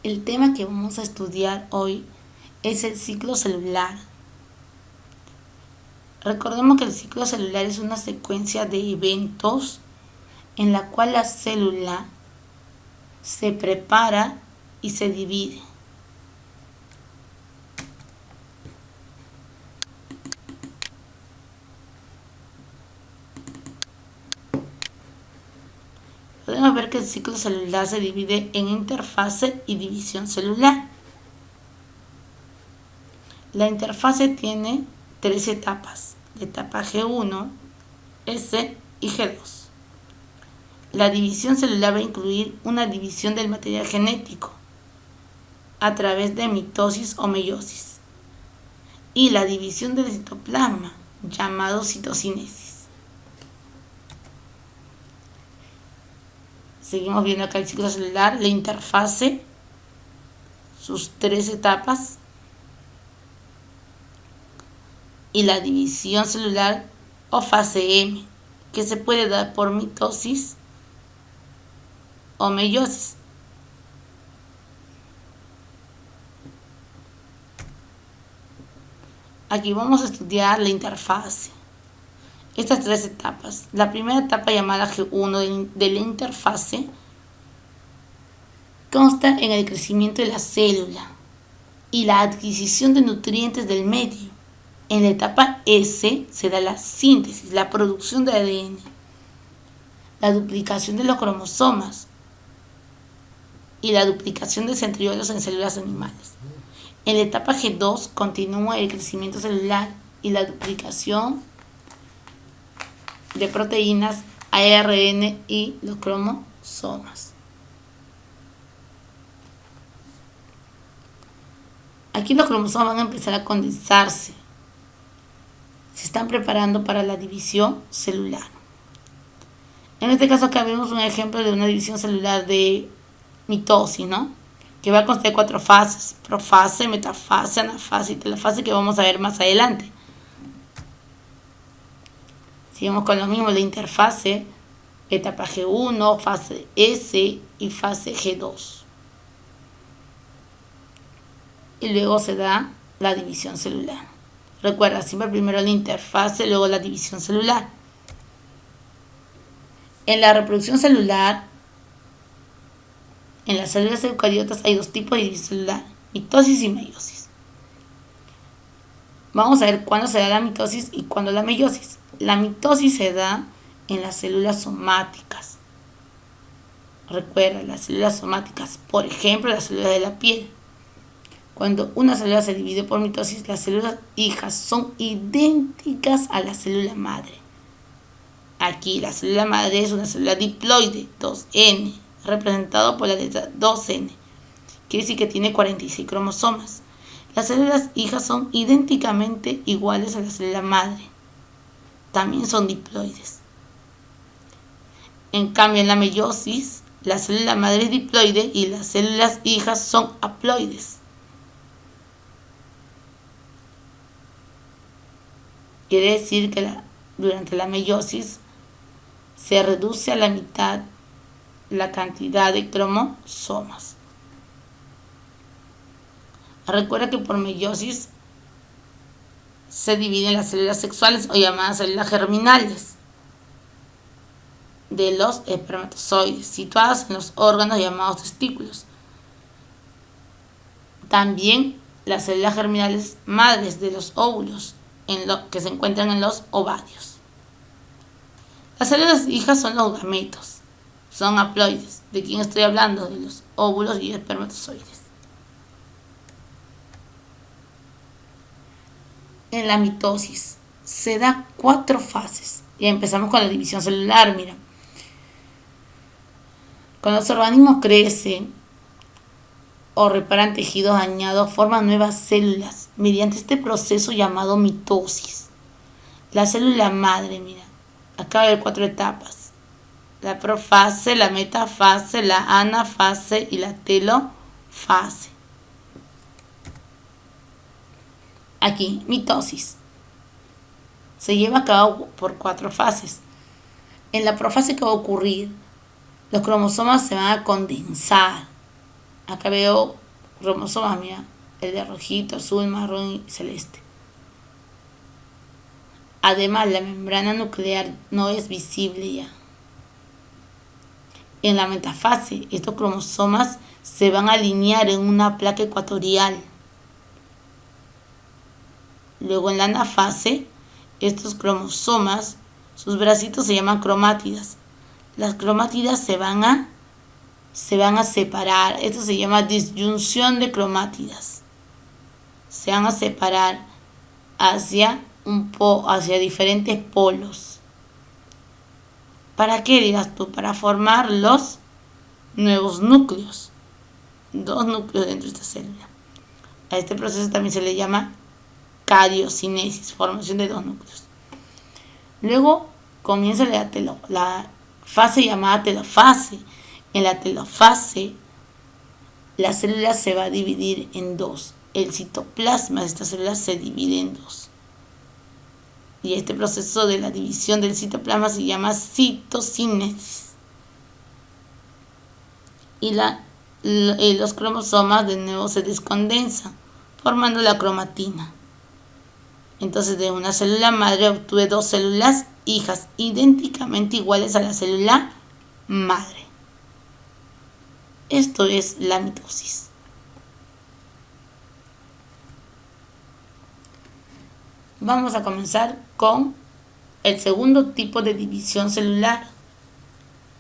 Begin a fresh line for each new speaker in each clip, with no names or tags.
El tema que vamos a estudiar hoy es el ciclo celular. Recordemos que el ciclo celular es una secuencia de eventos en la cual la célula se prepara y se divide. Podemos ver que el ciclo celular se divide en interfase y división celular. La interfase tiene tres etapas: la etapa G1, S y G2. La división celular va a incluir una división del material genético a través de mitosis o meiosis y la división del citoplasma, llamado citocinesis. Seguimos viendo acá el ciclo celular, la interfase, sus tres etapas, y la división celular o fase M, que se puede dar por mitosis o meiosis. Aquí vamos a estudiar la interfase. Estas tres etapas. La primera etapa, llamada G1 de la interfase, consta en el crecimiento de la célula y la adquisición de nutrientes del medio. En la etapa S se da la síntesis, la producción de ADN, la duplicación de los cromosomas y la duplicación de centriolos en células animales. En la etapa G2 continúa el crecimiento celular y la duplicación de proteínas, ARN y los cromosomas. Aquí los cromosomas van a empezar a condensarse. Se están preparando para la división celular. En este caso acá vemos un ejemplo de una división celular de mitosis, ¿no? Que va a constar de 4 fases: profase, metafase, anafase y telofase, que vamos a ver más adelante. Seguimos con lo mismo: la interfase, etapa G1, fase S y fase G2. Y luego se da la división celular. Recuerda, siempre primero la interfase, luego la división celular. En la reproducción celular, en las células eucariotas hay dos tipos de división celular: mitosis y meiosis. Vamos a ver cuándo se da la mitosis y cuándo la meiosis. La mitosis se da en las células somáticas. Recuerda, las células somáticas, por ejemplo, las células de la piel. Cuando una célula se divide por mitosis, las células hijas son idénticas a la célula madre. Aquí la célula madre es una célula diploide, 2N, representado por la letra 2N. Quiere decir que tiene 46 cromosomas. Las células hijas son idénticamente iguales a la célula madre. También son diploides. En cambio, en la meiosis, la célula madre es diploide y las células hijas son haploides. Quiere decir que durante la meiosis se reduce a la mitad la cantidad de cromosomas. Recuerda que por meiosis se dividen las células sexuales o llamadas células germinales de los espermatozoides, situadas en los órganos llamados testículos. También las células germinales madres de los óvulos, que se encuentran en los ovarios. Las células hijas son los gametos, son haploides. ¿De quién estoy hablando? De los óvulos y espermatozoides. En la mitosis se da 4 fases. Y empezamos con la división celular. Mira, cuando los organismos crecen o reparan tejidos dañados, forman nuevas células mediante este proceso llamado mitosis. La célula madre, mira, acá va a haber 4 etapas: la profase, la metafase, la anafase y la telofase. Aquí, mitosis. Se lleva a cabo por 4 fases. En la profase, ¿qué va a ocurrir? Los cromosomas se van a condensar. Acá veo cromosomas, mira, el de rojito, azul, marrón y celeste. Además, la membrana nuclear no es visible ya. En la metafase, estos cromosomas se van a alinear en una placa ecuatorial. Luego en la anafase, estos cromosomas, sus bracitos se llaman cromátidas. Las cromátidas se van a separar. Esto se llama disyunción de cromátidas. Se van a separar hacia diferentes polos. ¿Para qué, dirás tú? Para formar los nuevos núcleos. 2 núcleos dentro de esta célula. A este proceso también se le llama cariocinesis, formación de 2 núcleos. Luego comienza la fase llamada telofase. En la telofase, la célula se va a dividir en 2. El citoplasma de esta célula se divide en 2. Y este proceso de la división del citoplasma se llama citocinesis. Y los cromosomas de nuevo se descondensan, formando la cromatina. Entonces, de una célula madre obtuve 2 células hijas idénticamente iguales a la célula madre. Esto es la mitosis. Vamos a comenzar con el segundo tipo de división celular,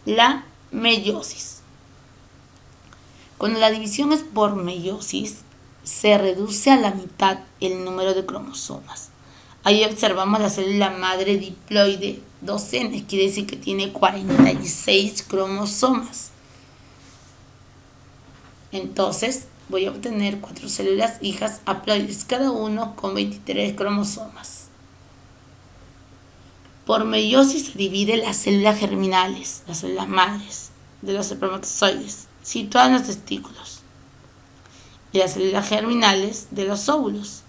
la meiosis. Cuando la división es por meiosis, se reduce a la mitad el número de cromosomas. Ahí observamos la célula madre diploide 2N, quiere decir que tiene 46 cromosomas. Entonces, voy a obtener 4 células hijas haploides, cada uno con 23 cromosomas. Por meiosis se divide las células germinales, las células madres de los espermatozoides, situadas en los testículos, y las células germinales de los óvulos,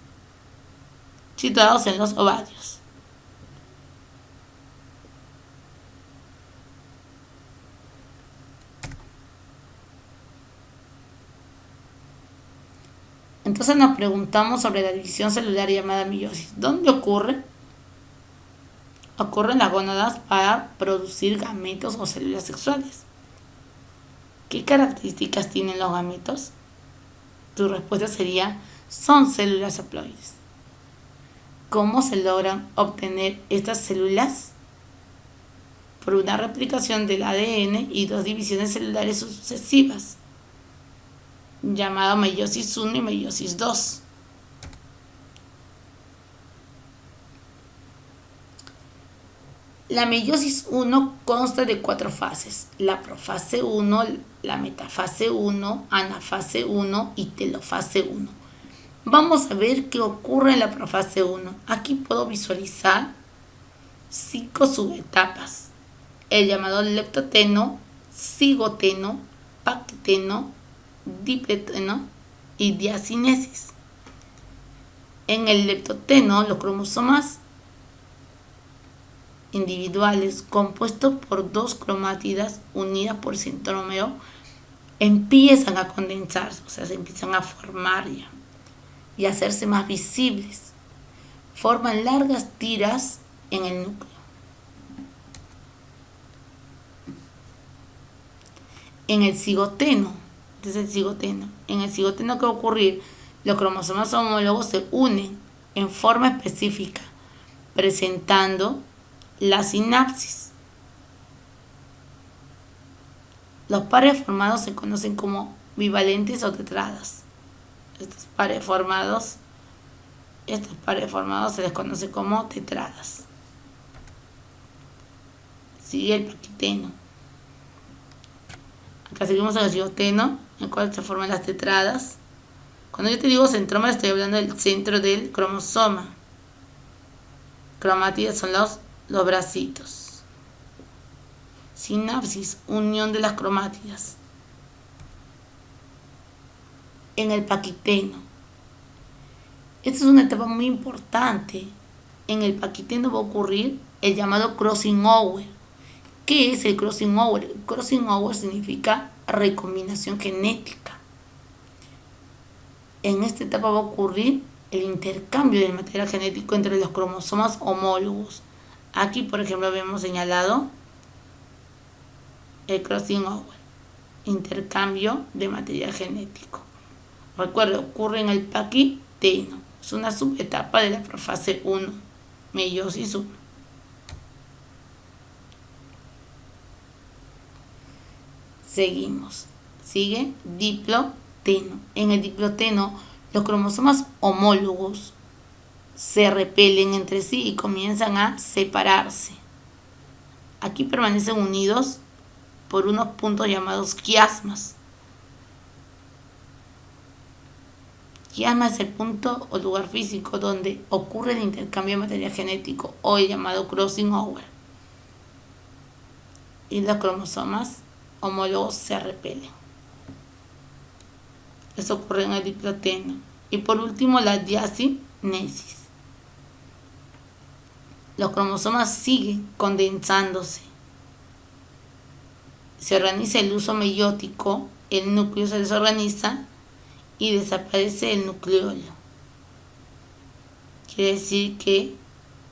situados en los ovarios. Entonces nos preguntamos sobre la división celular llamada meiosis. ¿Dónde ocurre? Ocurre en las gónadas para producir gametos o células sexuales. ¿Qué características tienen los gametos? Tu respuesta sería, son células haploides. ¿Cómo se logran obtener estas células? Por una replicación del ADN y 2 divisiones celulares sucesivas, llamado meiosis 1 y meiosis 2. La meiosis 1 consta de 4 fases: la profase 1, la metafase 1, anafase 1 y telofase 1. Vamos a ver qué ocurre en la profase 1. Aquí puedo visualizar 5 subetapas: el llamado leptoteno, cigoteno, pacteno, dipleteno y diacinesis. En el leptoteno, los cromosomas individuales compuestos por 2 cromátidas unidas por centrómero empiezan a condensarse, o sea, se empiezan a formar ya y a hacerse más visibles. Forman largas tiras en el núcleo. En el cigoteno, en el cigoteno, ¿qué va a ocurrir? Los cromosomas homólogos se unen en forma específica, presentando la sinapsis. Los pares formados se conocen como bivalentes o tetradas. Estos pares formados se les conoce como tetradas. Sigue el paquiteno. Acá seguimos en el cigoteno, en el cual se forman las tetradas. Cuando yo te digo centrómero, estoy hablando del centro del cromosoma. Cromátidas son los bracitos. Sinapsis, unión de las cromátidas. En el paquiteno. Esta es una etapa muy importante. En el paquiteno va a ocurrir el llamado crossing over. ¿Qué es el crossing over? El crossing over significa recombinación genética. En esta etapa va a ocurrir el intercambio del material genético entre los cromosomas homólogos. Aquí, por ejemplo, vemos señalado el crossing over, intercambio de material genético. Recuerda, ocurre en el paquiteno. Es una subetapa de la profase 1, meiosis 1. Seguimos. Sigue diploteno. En el diploteno, los cromosomas homólogos se repelen entre sí y comienzan a separarse. Aquí permanecen unidos por unos puntos llamados quiasmas. Quiasma es el punto o lugar físico donde ocurre el intercambio de material genético, hoy llamado crossing over. Y los cromosomas homólogos se repelen. Eso ocurre en el diploteno. Y por último, la diacinesis. Los cromosomas siguen condensándose. Se organiza el uso meiótico, el núcleo se desorganiza y desaparece el nucleolo. Quiere decir que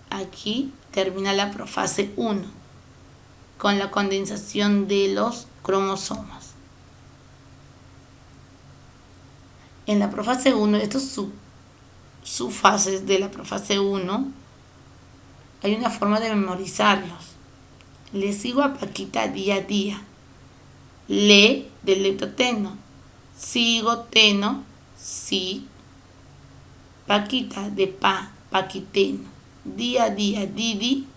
aquí termina la profase 1 con la condensación de los cromosomas. En la profase 1, estos subfases de la profase 1, hay una forma de memorizarlos. Le sigo a Paquita día a día. Le del leptoteno. Sigo teno, si. Paquita de paquiteno. Día a día, didi,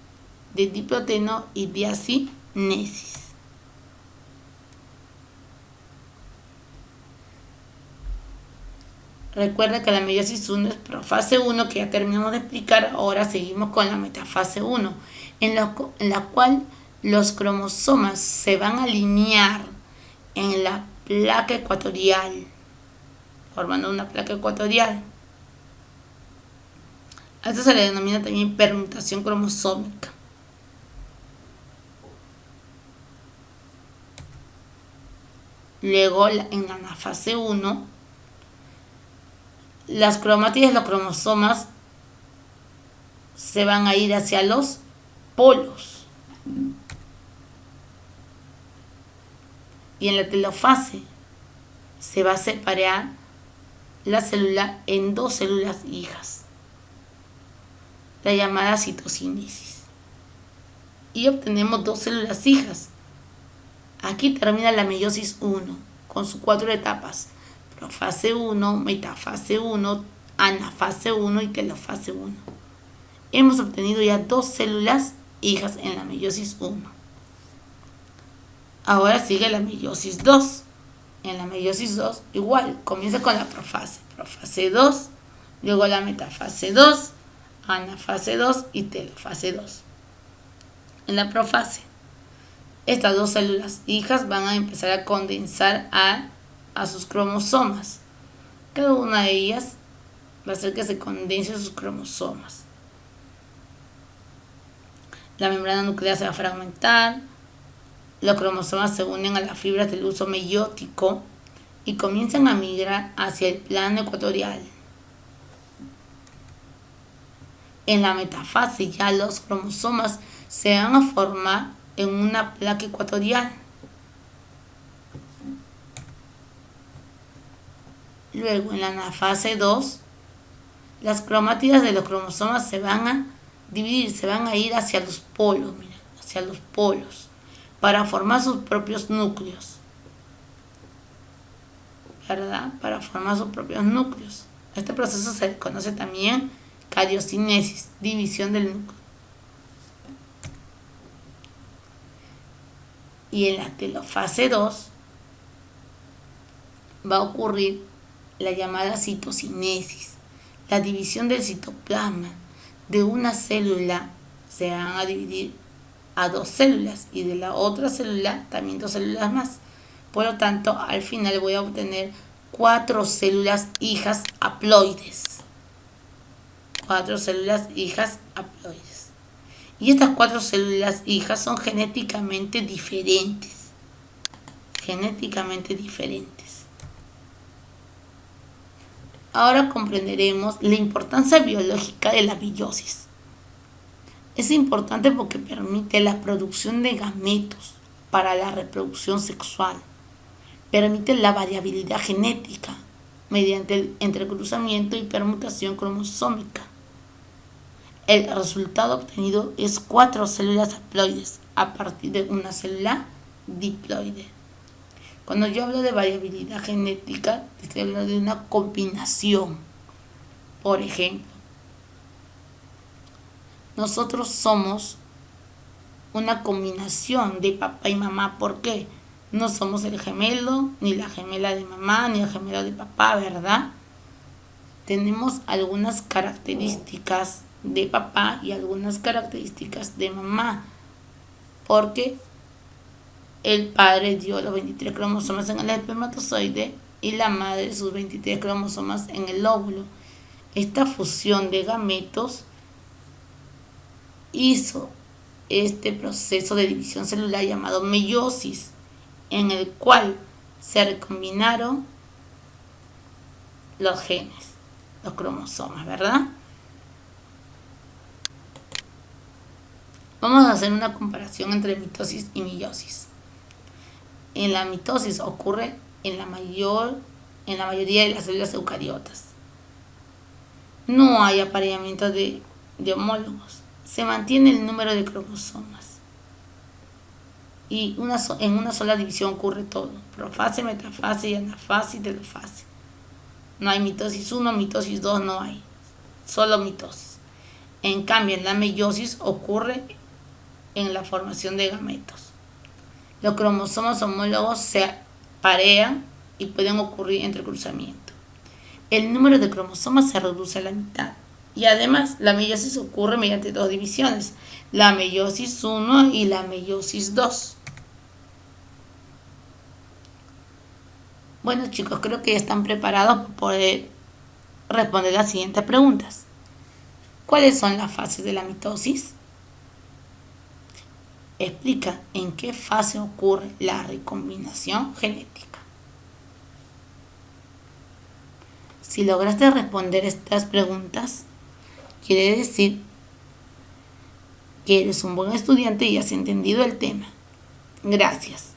de diploteno y diacinesis. Recuerda que la meiosis 1 es profase 1, que ya terminamos de explicar. Ahora seguimos con la metafase 1, en la cual los cromosomas se van a alinear en la placa ecuatorial, formando una placa ecuatorial. A esto se le denomina también permutación cromosómica. Luego, en la anafase 1, las cromátides de los cromosomas se van a ir hacia los polos. Y en la telofase se va a separar la célula en dos células hijas, la llamada citocinesis. Y obtenemos dos células hijas. Aquí termina la meiosis 1 con sus 4 etapas: profase 1, metafase 1, anafase 1 y telofase 1. Hemos obtenido ya dos células hijas en la meiosis 1. Ahora sigue la meiosis 2. En la meiosis 2 igual, comienza con la profase 2, luego la metafase 2, anafase 2 y telofase 2. En la profase, estas dos células hijas van a empezar a condensar a sus cromosomas. Cada una de ellas va a hacer que se condense sus cromosomas. La membrana nuclear se va a fragmentar, los cromosomas se unen a las fibras del uso meiótico y comienzan a migrar hacia el plano ecuatorial. En la metafase ya los cromosomas se van a formar en una placa ecuatorial. Luego, en la anafase 2, las cromátidas de los cromosomas se van a dividir, se van a ir hacia los polos, hacia los polos, para formar sus propios núcleos. ¿Verdad? Para formar sus propios núcleos. Este proceso se conoce también cariocinesis, división del núcleo. Y en la telofase 2 va a ocurrir la llamada citocinesis, la división del citoplasma. De una célula se van a dividir a dos células y de la otra célula también dos células más. Por lo tanto, al final voy a obtener 4 células hijas haploides. 4 células hijas haploides. Y estas 4 células hijas son genéticamente diferentes. Genéticamente diferentes. Ahora comprenderemos la importancia biológica de la meiosis. Es importante porque permite la producción de gametos para la reproducción sexual. Permite la variabilidad genética mediante el entrecruzamiento y permutación cromosómica. El resultado obtenido es 4 células haploides a partir de una célula diploide. Cuando yo hablo de variabilidad genética, estoy hablando de una combinación. Por ejemplo, nosotros somos una combinación de papá y mamá. ¿Por qué? No somos el gemelo, ni la gemela de mamá, ni el gemelo de papá, ¿verdad? Tenemos algunas características de papá y algunas características de mamá, porque el padre dio los 23 cromosomas en el espermatozoide y la madre sus 23 cromosomas en el óvulo. Esta fusión de gametos hizo este proceso de división celular llamado meiosis, en el cual se recombinaron los genes, los cromosomas, ¿verdad? Vamos a hacer una comparación entre mitosis y meiosis. En la mitosis ocurre en la mayoría de las células eucariotas. No hay apareamiento de homólogos. Se mantiene el número de cromosomas. Y en una sola división ocurre todo: profase, metafase y anafase y telofase. No hay mitosis 1, mitosis 2, no hay. Solo mitosis. En cambio, en la meiosis ocurre en la formación de gametos. Los cromosomas homólogos se parean y pueden ocurrir entrecruzamiento. El número de cromosomas se reduce a la mitad. Y además, la meiosis ocurre mediante 2 divisiones: la meiosis 1 y la meiosis 2. Bueno, chicos, creo que ya están preparados para poder responder las siguientes preguntas. ¿Cuáles son las fases de la mitosis? Explica en qué fase ocurre la recombinación genética. Si lograste responder estas preguntas, quiere decir que eres un buen estudiante y has entendido el tema. Gracias.